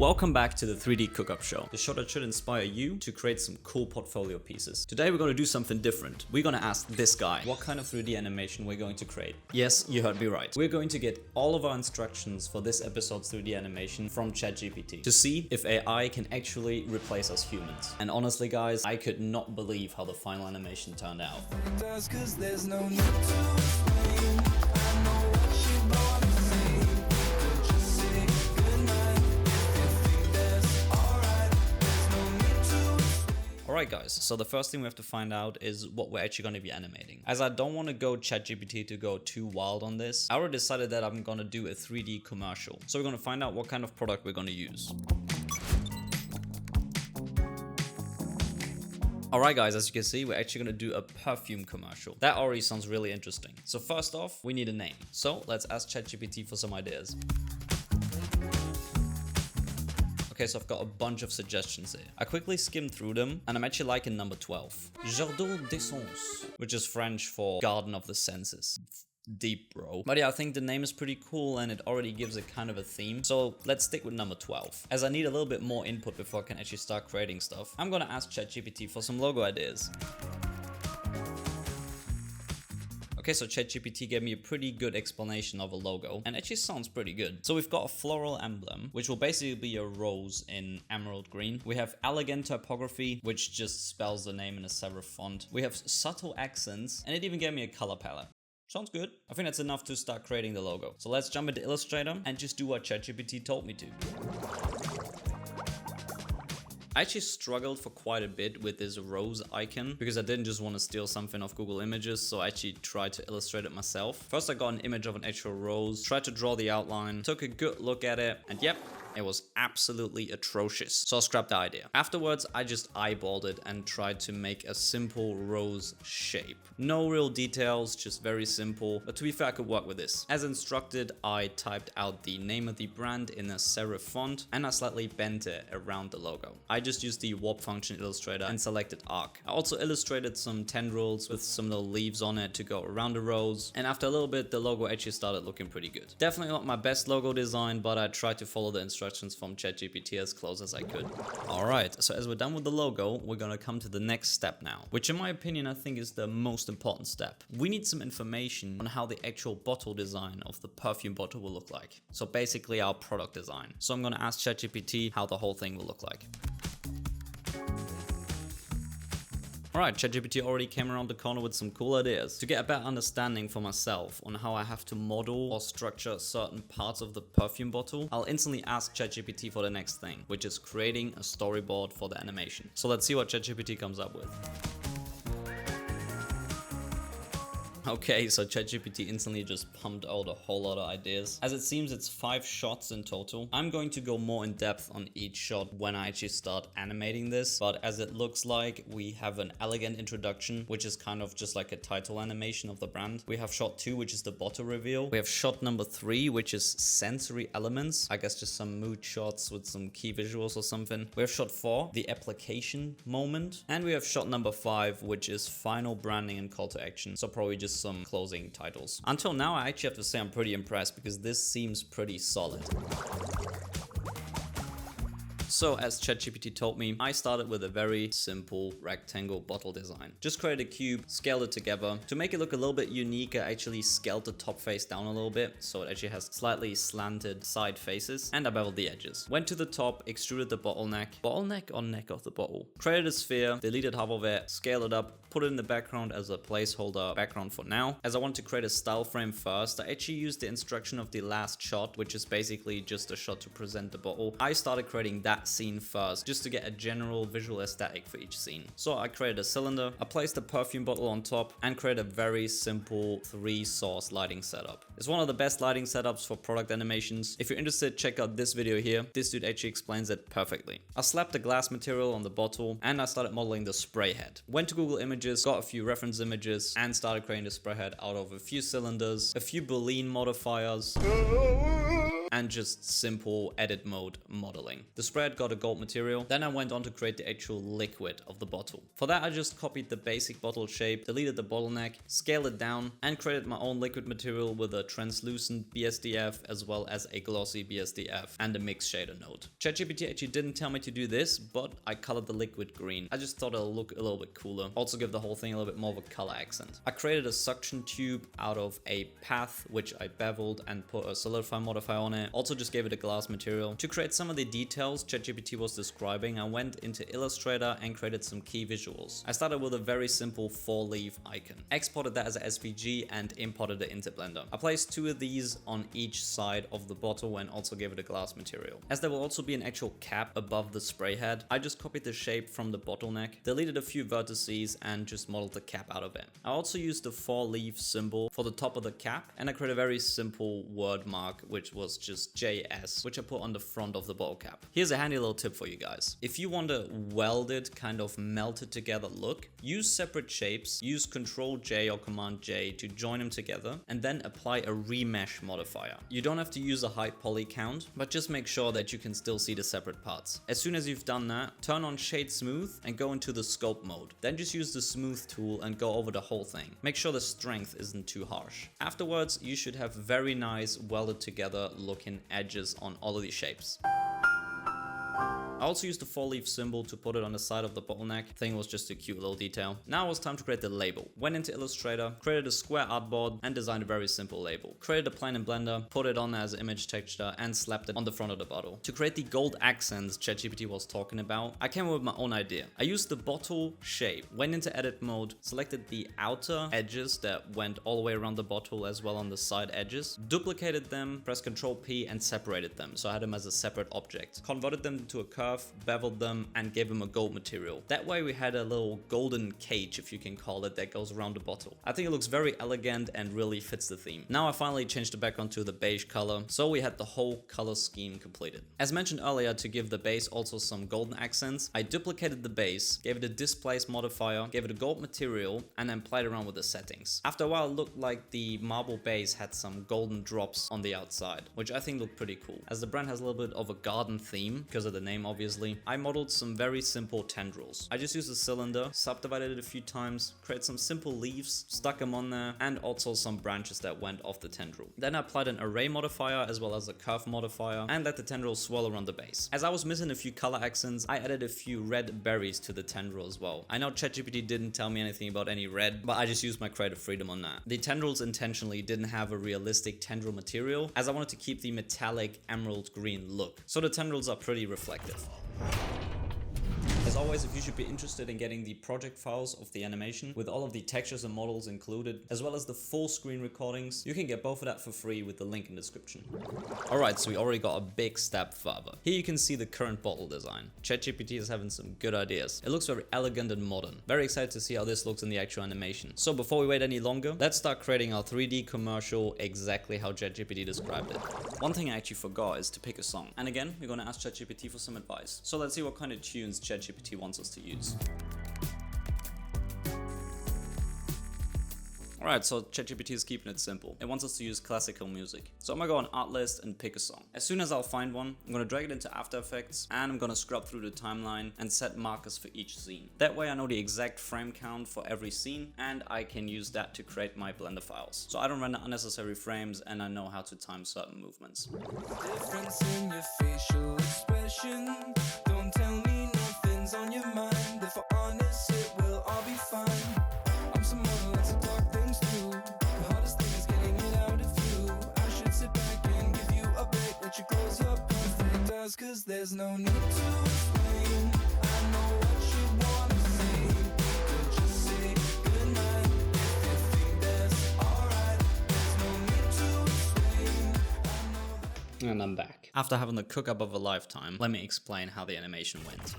Welcome back to the 3D Cookup Show, the show that should inspire you to create some cool portfolio pieces. Today we're going to do something different. We're going to ask this guy what kind of 3D animation we're going to create. Yes, you heard me right. We're going to get all of our instructions for this episode's 3D animation from ChatGPT to see if AI can actually replace us humans. And honestly guys, I could not believe how the final animation turned out. Alright guys, so the first thing we have to find out is what we're actually going to be animating. As I don't want to go ChatGPT to go too wild on this, I already decided that I'm going to do a 3D commercial. So we're going to find out what kind of product we're going to use. Alright guys, as you can see, we're actually going to do a perfume commercial. That already sounds really interesting. So first off, we need a name. So let's ask ChatGPT for some ideas. Okay, so I've got a bunch of suggestions here. I quickly skimmed through them, and I'm actually liking number 12. Jardin des Sens, which is French for Garden of the Senses. Deep, bro. But yeah, I think the name is pretty cool, and it already gives it kind of a theme. So let's stick with number 12. As I need a little bit more input before I can actually start creating stuff, I'm gonna ask ChatGPT for some logo ideas. Okay, so ChatGPT gave me a pretty good explanation of a logo, and it actually sounds pretty good. So we've got a floral emblem, which will basically be a rose in emerald green. We have elegant typography, which just spells the name in a serif font. We have subtle accents, and it even gave me a color palette. Sounds good. I think that's enough to start creating the logo. So let's jump into Illustrator and just do what ChatGPT told me to. I actually struggled for quite a bit with this rose icon because I didn't just want to steal something off Google Images, so I actually tried to illustrate it myself. First I got an image of an actual rose, tried to draw the outline, took a good look at it, and yep, it was absolutely atrocious. So I scrapped the idea. Afterwards, I just eyeballed it and tried to make a simple rose shape. No real details, just very simple, but to be fair, I could work with this. As instructed, I typed out the name of the brand in a serif font, and I slightly bent it around the logo. I just used the warp function Illustrator and selected arc. I also illustrated some tendrils with some little leaves on it to go around the rose, and after a little bit, the logo actually started looking pretty good. Definitely not my best logo design, but I tried to follow the instructions from ChatGPT as close as I could. Alright, so as we're done with the logo, we're gonna come to the next step now, which in my opinion I think is the most important step. We need some information on how the actual bottle design of the perfume bottle will look like. So basically our product design. So I'm gonna ask ChatGPT how the whole thing will look like. Alright, ChatGPT already came around the corner with some cool ideas. To get a better understanding for myself on how I have to model or structure certain parts of the perfume bottle, I'll instantly ask ChatGPT for the next thing, which is creating a storyboard for the animation. So let's see what ChatGPT comes up with. Okay, so ChatGPT instantly just pumped out a whole lot of ideas. As it seems, it's 5 shots in total. I'm going to go more in depth on each shot when I actually start animating this, but as it looks like, we have an elegant introduction, which is kind of just like a title animation of the brand. We have shot 2, which is the bottle reveal. We have shot number 3, which is sensory elements. I guess just some mood shots with some key visuals or something. We have shot 4, the application moment. And we have shot number 5, which is final branding and call to action. So probably just some closing titles. Until now, I actually have to say I'm pretty impressed because this seems pretty solid. So as ChatGPT told me, I started with a very simple rectangle bottle design. Just created a cube, scaled it together. To make it look a little bit unique, I actually scaled the top face down a little bit, so it actually has slightly slanted side faces, and I beveled the edges. Went to the top, extruded the bottleneck or neck of the bottle. Created a sphere, deleted half of it, scaled it up, put it in the background as a placeholder background for now. As I wanted to create a style frame first, I actually used the instruction of the last shot, which is basically just a shot to present the bottle. I started creating that scene first, just to get a general visual aesthetic for each scene. So I created a cylinder, I placed the perfume bottle on top, and created a very simple 3-source lighting setup. It's one of the best lighting setups for product animations. If you're interested, check out this video here. This dude actually explains it perfectly. I slapped the glass material on the bottle, and I started modeling the spray head. Went to Google Images, got a few reference images, and started creating the spray head out of a few cylinders, a few Boolean modifiers, and just simple edit mode modeling. The spray had got a gold material. Then I went on to create the actual liquid of the bottle. For that, I just copied the basic bottle shape, deleted the bottleneck, scaled it down, and created my own liquid material with a translucent BSDF as well as a glossy BSDF and a mixed shader node. ChatGPT actually didn't tell me to do this, but I colored the liquid green. I just thought it'll look a little bit cooler. Also give the whole thing a little bit more of a color accent. I created a suction tube out of a path, which I beveled and put a solidify modifier on it. Also just gave it a glass material. To create some of the details ChatGPT was describing, I went into Illustrator and created some key visuals. I started with a very simple 4-leaf icon. Exported that as a SVG and imported it into Blender. I placed 2 of these on each side of the bottle and also gave it a glass material. As there will also be an actual cap above the spray head, I just copied the shape from the bottleneck, deleted a few vertices and just modeled the cap out of it. I also used the 4-leaf symbol for the top of the cap, and I created a very simple word mark which was just JS, which I put on the front of the bottle cap. Here's a handy little tip for you guys. If you want a welded, kind of melted together look, use separate shapes, use Ctrl J or Command J to join them together, and then apply a remesh modifier. You don't have to use a high poly count, but just make sure that you can still see the separate parts. As soon as you've done that, turn on Shade Smooth and go into the scope mode. Then just use the smooth tool and go over the whole thing. Make sure the strength isn't too harsh. Afterwards, you should have very nice welded together looking edges on all of these shapes. I also used the 4-leaf symbol to put it on the side of the bottleneck. Thing was just a cute little detail. Now it was time to create the label. Went into Illustrator, created a square artboard, and designed a very simple label. Created a plane in Blender, put it on as image texture, and slapped it on the front of the bottle. To create the gold accents ChatGPT was talking about, I came up with my own idea. I used the bottle shape, went into edit mode, selected the outer edges that went all the way around the bottle as well on the side edges, duplicated them, pressed Ctrl P, and separated them, so I had them as a separate object. Converted them into a curve, beveled them, and gave them a gold material. That way we had a little golden cage, if you can call it, that goes around the bottle. I think it looks very elegant and really fits the theme. Now I finally changed the background to the beige color, so we had the whole color scheme completed. As mentioned earlier, to give the base also some golden accents, I duplicated the base, gave it a displace modifier, gave it a gold material, and then played around with the settings. After a while it looked like the marble base had some golden drops on the outside, which I think looked pretty cool. As the brand has a little bit of a garden theme, because of the name obviously, I modeled some very simple tendrils. I just used a cylinder, subdivided it a few times, created some simple leaves, stuck them on there, and also some branches that went off the tendril. Then I applied an array modifier as well as a curve modifier, and let the tendril swirl around the base. As I was missing a few color accents, I added a few red berries to the tendril as well. I know ChatGPT didn't tell me anything about any red, but I just used my creative freedom on that. The tendrils intentionally didn't have a realistic tendril material, as I wanted to keep the metallic emerald green look, so the tendrils are pretty reflective. As always, if you should be interested in getting the project files of the animation with all of the textures and models included, as well as the full screen recordings, you can get both of that for free with the link in the description. Alright, so we already got a big step further. Here you can see the current bottle design. ChatGPT is having some good ideas. It looks very elegant and modern. Very excited to see how this looks in the actual animation. So before we wait any longer, let's start creating our 3D commercial exactly how ChatGPT described it. One thing I actually forgot is to pick a song. And again, we're gonna ask ChatGPT for some advice. So let's see what kind of tunes ChatGPT wants us to use. Alright, so ChatGPT is keeping it simple. It wants us to use classical music. So I'm gonna go on art list and pick a song. As soon as I'll find one, I'm gonna drag it into After Effects and I'm gonna scrub through the timeline and set markers for each scene. That way I know the exact frame count for every scene and I can use that to create my Blender files. So I don't render unnecessary frames and I know how to time certain movements. Difference in your facial expression. Don't tell me nothing's on your mind. If we're honest, it will all be fine. I'm someone let's talk things through. The hardest thing is getting it out of you. I should sit back and give you a break. Let you close your perfect eyes, cause there's no need to explain. I know what you wanna say. Could just say goodnight if you think that's alright. There's no need to explain. I know that. And I'm back. After having the cook up of a lifetime, let me explain how the animation went.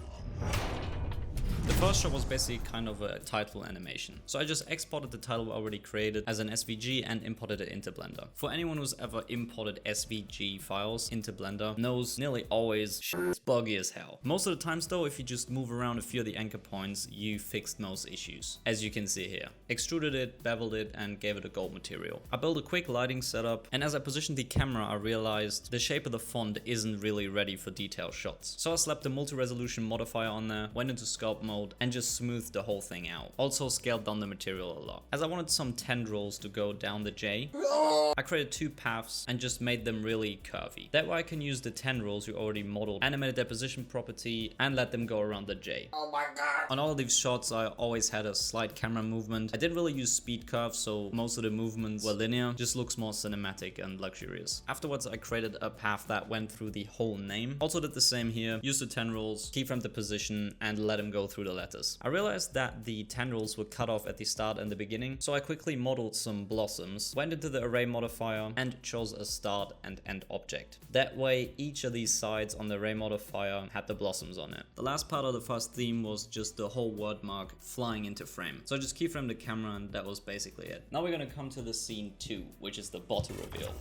The first shot was basically kind of a title animation. So I just exported the title I already created as an SVG and imported it into Blender. For anyone who's ever imported SVG files into Blender knows nearly always shit's buggy as hell. Most of the times though, if you just move around a few of the anchor points, you fixed most issues. As you can see here. Extruded it, beveled it, and gave it a gold material. I built a quick lighting setup, and as I positioned the camera, I realized the shape of the font isn't really ready for detailed shots. So I slapped a multi-resolution modifier on there, went into sculpt mode, and just smoothed the whole thing out. Also scaled down the material a lot. As I wanted some tendrils to go down the J, I created two paths and just made them really curvy. That way I can use the tendrils we already modeled, animated their position property, and let them go around the J. Oh my god. On all of these shots, I always had a slight camera movement. I didn't really use speed curves, so most of the movements were linear, just looks more cinematic and luxurious. Afterwards, I created a path that went through the whole name. Also did the same here, used the tendrils, keyframed the position, and let them go through the letters. I realized that the tendrils were cut off at the start and the beginning, so I quickly modeled some blossoms, went into the array modifier, and chose a start and end object. That way, each of these sides on the array modifier had the blossoms on it. The last part of the first theme was just the whole word mark flying into frame. So I just keyframed the camera and that was basically it. Now we're gonna come to the scene 2, which is the bottle reveal.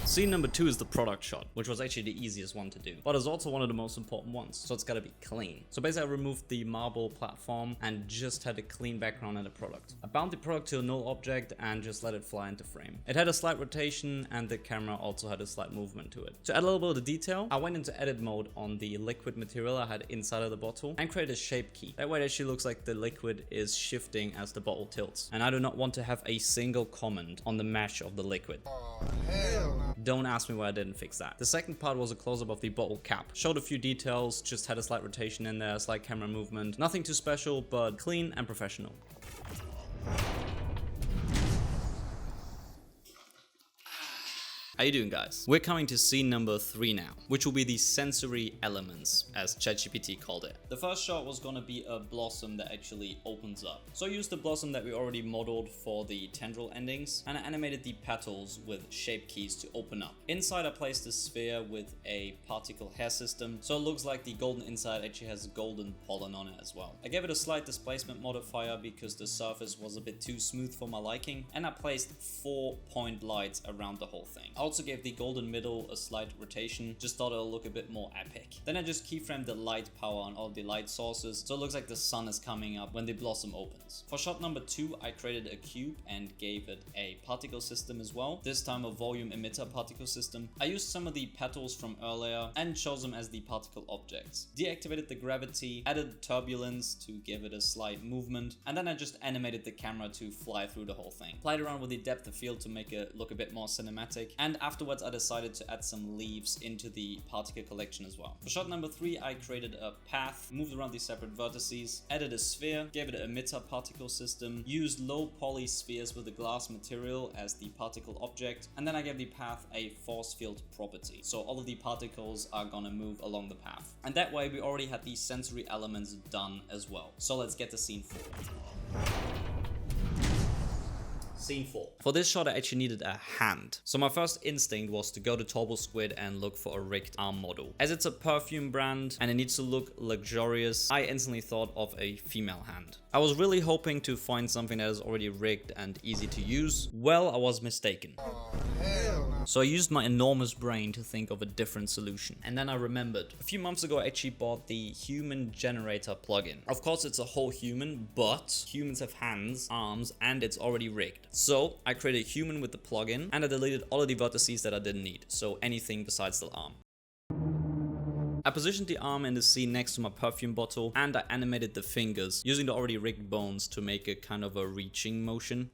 Scene number 2 is the product shot, which was actually the easiest one to do, but is also one of the most important ones, so it's gotta be clean. So basically I removed the marble platform and just had a clean background and a product. I bound the product to a null object and just let it fly into frame. It had a slight rotation and the camera also had a slight movement to it. To add a little bit of detail, I went into edit mode on the liquid material I had inside of the bottle and created a shape key. That way it actually looks like the liquid is shifting as the bottle tilts. And I do not want to have a single comment on the mesh of the liquid. Oh, hell no. Don't ask me why I didn't fix that. The second part was a close-up of the bottle cap. Showed a few details, just had a slight rotation in there, a slight camera movement. Nothing too special, but clean and professional. How you doing, guys? We're coming to scene number 3 now, which will be the sensory elements, as ChatGPT called it. The first shot was gonna be a blossom that actually opens up. So I used the blossom that we already modeled for the tendril endings, and I animated the petals with shape keys to open up. Inside I placed a sphere with a particle hair system, so it looks like the golden inside actually has golden pollen on it as well. I gave it a slight displacement modifier because the surface was a bit too smooth for my liking, and I placed 4-point lights around the whole thing. I also gave the golden middle a slight rotation, just thought it'll look a bit more epic. Then I just keyframed the light power on all the light sources, so it looks like the sun is coming up when the blossom opens. For shot number 2, I created a cube and gave it a particle system as well, this time a volume emitter particle system. I used some of the petals from earlier and chose them as the particle objects. Deactivated the gravity, added turbulence to give it a slight movement, and then I just animated the camera to fly through the whole thing. Played around with the depth of field to make it look a bit more cinematic, and afterwards I decided to add some leaves into the particle collection as well. For shot number 3, I created a path, moved around the separate vertices, added a sphere, gave it an emitter particle system, used low poly spheres with a glass material as the particle object, and then I gave the path a force field property. So all of the particles are gonna move along the path. And that way we already had these sensory elements done as well. So let's get to scene 4. Scene 4. For this shot, I actually needed a hand. So my first instinct was to go to Turbo Squid and look for a rigged arm model. As it's a perfume brand and it needs to look luxurious, I instantly thought of a female hand. I was really hoping to find something that is already rigged and easy to use. Well, I was mistaken. Oh, hell no. So I used my enormous brain to think of a different solution. And then I remembered. A few months ago, I actually bought the Human Generator plugin. Of course, it's a whole human, but humans have hands, arms, and it's already rigged. So I created a human with the plugin, and I deleted all of the vertices that I didn't need. So anything besides the arm. I positioned the arm in the scene next to my perfume bottle, and I animated the fingers using the already rigged bones to make a kind of a reaching motion.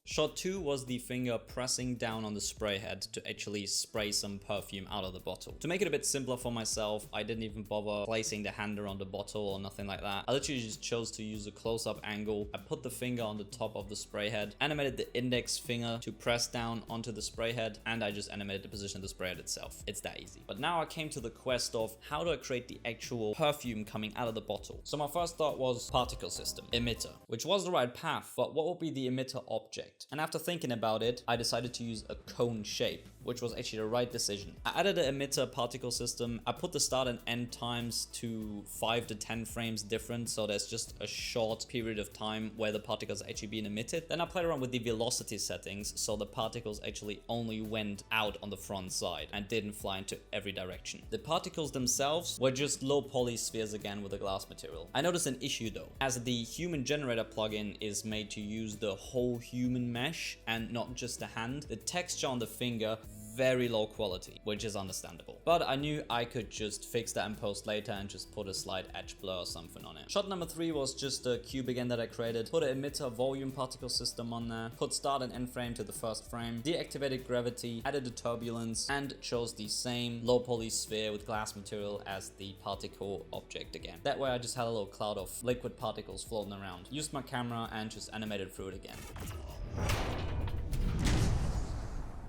Shot 2 was the finger pressing down on the spray head to actually spray some perfume out of the bottle. To make it a bit simpler for myself, I didn't even bother placing the hander on the bottle or nothing like that. I literally just chose to use a close-up angle. I put the finger on the top of the spray head, animated the index finger to press down onto the spray head, and I just animated the position of the spray head itself. It's that easy. But now I came to the quest of how do I create the actual perfume coming out of the bottle. So my first thought was particle system, emitter, which was the right path, but what would be the emitter object? object. And after thinking about it, I decided to use a cone shape, which was actually the right decision. I added an emitter particle system. I put the start and end times to 5 to 10 frames different, so there's just a short period of time where the particles are actually being emitted. Then I played around with the velocity settings, so the particles actually only went out on the front side and didn't fly into every direction. The particles themselves were just low poly spheres again with a glass material. I noticed an issue though, as the human generator plugin is made to use the whole human mesh and not just the hand. The texture on the finger, very low quality, which is understandable. But I knew I could just fix that in post later and just put a slight edge blur or something on it. Shot number 3 was just a cube again that I created. Put an emitter volume particle system on there, put start and end frame to the first frame, deactivated gravity, added the turbulence, and chose the same low poly sphere with glass material as the particle object again. That way I just had a little cloud of liquid particles floating around. Used my camera and just animated through it again.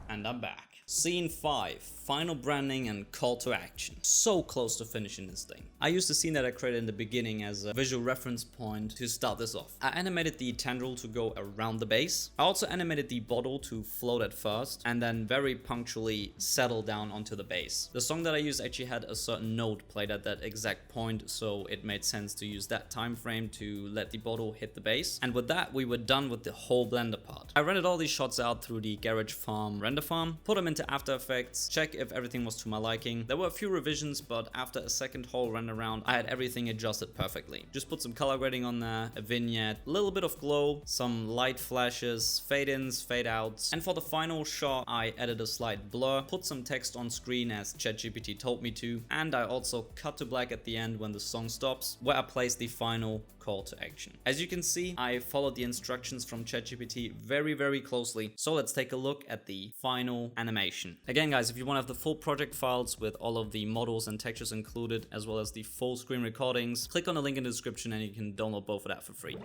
And I'm back. Scene 5, final branding and call to action. So close to finishing this thing. I used the scene that I created in the beginning as a visual reference point to start this off. I animated the tendril to go around the base. I also animated the bottle to float at first and then very punctually settle down onto the base. The song that I used actually had a certain note played at that exact point, so it made sense to use that time frame to let the bottle hit the base. And with that, we were done with the whole Blender part. I rendered all these shots out through the Garage Farm render farm, put them into After Effects, check if everything was to my liking. There were a few revisions, but after a second whole render round, I had everything adjusted perfectly. Just put some color grading on there, a vignette, a little bit of glow, some light flashes, fade-ins, fade-outs. And for the final shot, I added a slight blur, put some text on screen as ChatGPT told me to, and I also cut to black at the end when the song stops, where I placed the final call to action. As you can see, I followed the instructions from ChatGPT very closely. So let's take a look at the final animation. Again guys, if you want to have the full project files with all of the models and textures included, as well as the full screen recordings, click on the link in the description and you can download both of that for free.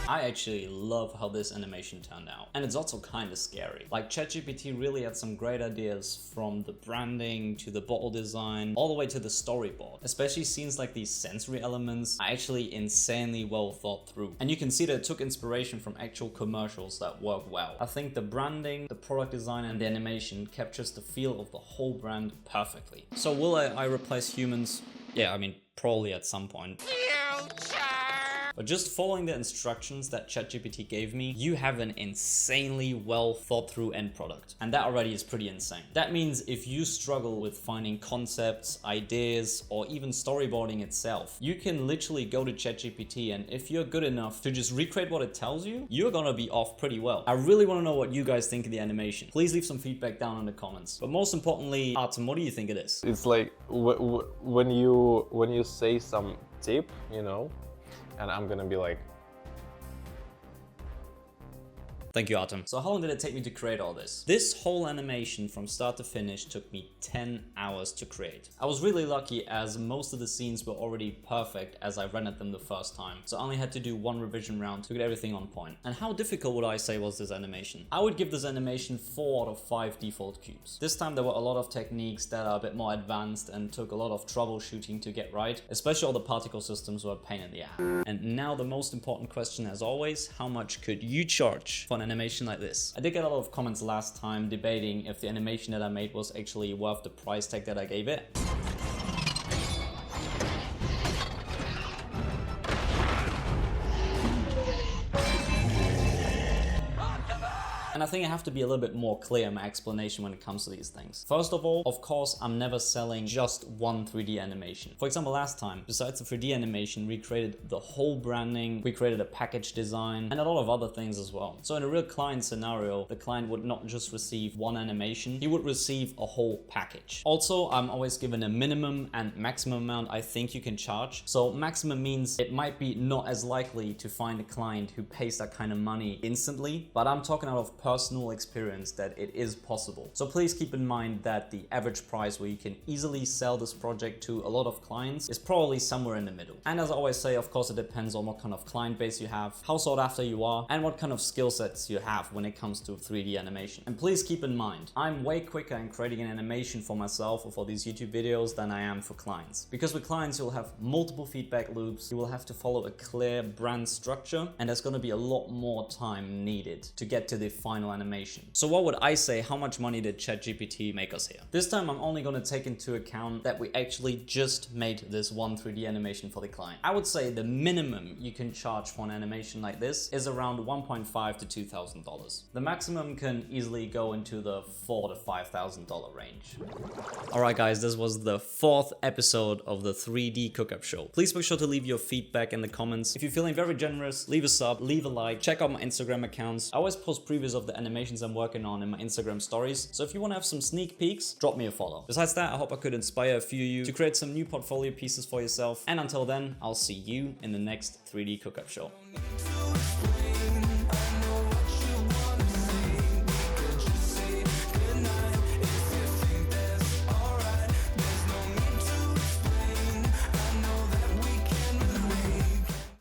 I actually love how this animation turned out, and it's also kind of scary. Like, ChatGPT really had some great ideas, from the branding to the bottle design all the way to the storyboard. Especially scenes like these sensory elements are actually insanely well thought through, and you can see that it took inspiration from actual commercials that work well. I think the branding, the product design, and the animation captures the feel of the whole brand perfectly. So will I replace humans? Yeah, I mean, probably at some point. But just following the instructions that ChatGPT gave me, you have an insanely well thought through end product. And that already is pretty insane. That means if you struggle with finding concepts, ideas, or even storyboarding itself, you can literally go to ChatGPT, and if you're good enough to just recreate what it tells you, you're gonna be off pretty well. I really wanna know what you guys think of the animation. Please leave some feedback down in the comments. But most importantly, Artem, what do you think it is? It's like when you say some tip, you know, and I'm gonna be like, Thank you, Artem. So how long did it take me to create all this? This whole animation from start to finish took me 10 hours to create. I was really lucky, as most of the scenes were already perfect as I rendered them the first time. So I only had to do one revision round to get everything on point. And how difficult would I say was this animation? I would give this animation 4 out of 5 default cubes. This time there were a lot of techniques that are a bit more advanced and took a lot of troubleshooting to get right. Especially all the particle systems were a pain in the ass. And now the most important question, as always: how much could you charge for an animation like this? I did get a lot of comments last time debating if the animation that I made was actually worth the price tag that I gave it. And I think I have to be a little bit more clear in my explanation when it comes to these things. First of all, of course, I'm never selling just one 3D animation. For example, last time, besides the 3D animation, we created the whole branding, we created a package design, and a lot of other things as well. So in a real client scenario, the client would not just receive one animation, he would receive a whole package. Also, I'm always given a minimum and maximum amount I think you can charge. So maximum means it might be not as likely to find a client who pays that kind of money instantly, but I'm talking out of personal experience that it is possible. So please keep in mind that the average price where you can easily sell this project to a lot of clients is probably somewhere in the middle. And as I always say, of course, it depends on what kind of client base you have, how sought after you are, and what kind of skill sets you have when it comes to 3D animation. And please keep in mind, I'm way quicker in creating an animation for myself or for these YouTube videos than I am for clients. Because with clients, you'll have multiple feedback loops, you will have to follow a clear brand structure, and there's going to be a lot more time needed to get to the final animation. So what would I say, how much money did ChatGPT make us here? This time I'm only going to take into account that we actually just made this one 3D animation for the client. I would say the minimum you can charge for an animation like this is around $1.5 to $2,000. The maximum can easily go into the $4,000 to $5,000 range. Alright guys, this was the 4th episode of the 3D Cookup Show. Please make sure to leave your feedback in the comments. If you're feeling very generous, leave a sub, leave a like, check out my Instagram accounts. I always post previews of the animations I'm working on in my Instagram stories, so if you want to have some sneak peeks, drop me a follow. Besides that, I hope I could inspire a few of you to create some new portfolio pieces for yourself, and until then, I'll see you in the next 3D Cookup Show.